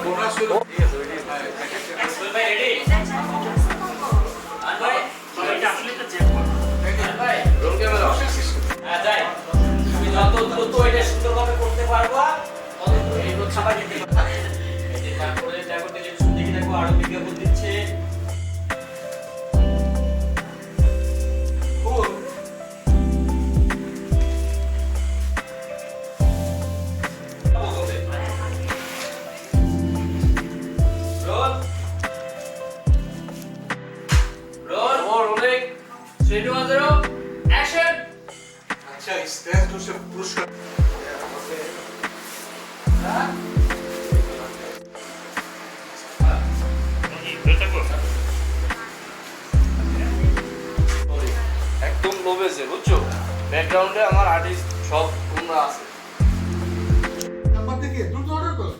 Bonus হলো ঠিক আছে রেডি ভাই রেডি আর ভাই সবাইকে আসলে একটা চেক করো ভাই রোল ক্যামেরা হ্যাঁ যাই তুমি যত দ্রুত এটা সুন্দরভাবে করতে পারবা তত এই রোল ছাপা দিতে পারবে এই যে তারপরে দেখো টেলিভিশন দেখে দেখো আরো বিজ্ঞাপন দিচ্ছে Action! अच्छा स्टेज तो से पुरस्कार একদম লোভেছে বুঝছো ব্যাকগ্রাউন্ডে আমার আর্টিস্ট সব তোমরা আছে नंबर देखिए द्रुत ऑर्डर करो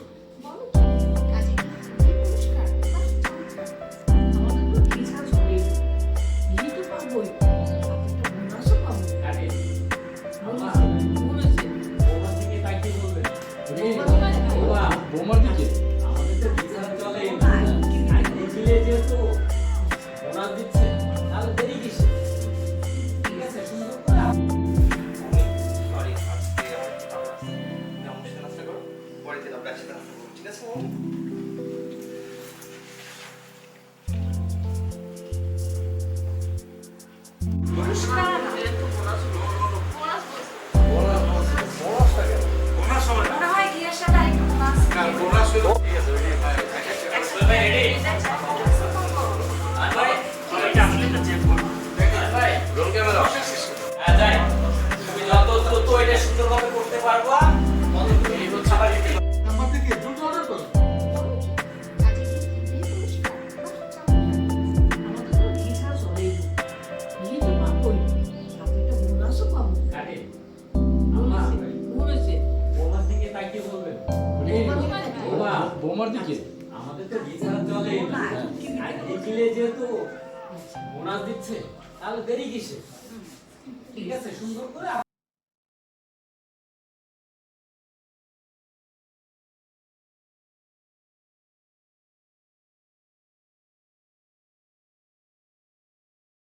বোমার দিকে আমাদের তো বিচার চলে দিলে যেহেতু বোনাস দিচ্ছে তাহলে দেরি কিসে ঠিক আছে সুন্দর করে সরি আজকে আমার সাথে নাস্তা করো পরে দিন আমরা একসাথে নাস্তা করব ঠিক আছে बोनस हो মনে হয় গিয়ার সাথে আরেকটু বোনাস ना बोनस হলো ঠিক আছে রেডি ভাই রেডি আর ভাই সবাইকে আসলে একটা চেক করো ভাই রোল ক্যামেরা হ্যাঁ যাই তুমি যত দ্রুত এটা সুন্দরভাবে করতে পারবা তত তুমি এই রোল ছাপা দিতে পারবে नंबर देखिए द्रुत ऑर्डर करो আরে আম্মা বোমার দিকে তাকিয়ে বলবেন বোমা বোমার দিকে আমাদের তো বিচার চলে আর দিলে যেহেতু বোনাস দিচ্ছে তাহলে দেরি কিসে ঠিক আছে সুন্দর করে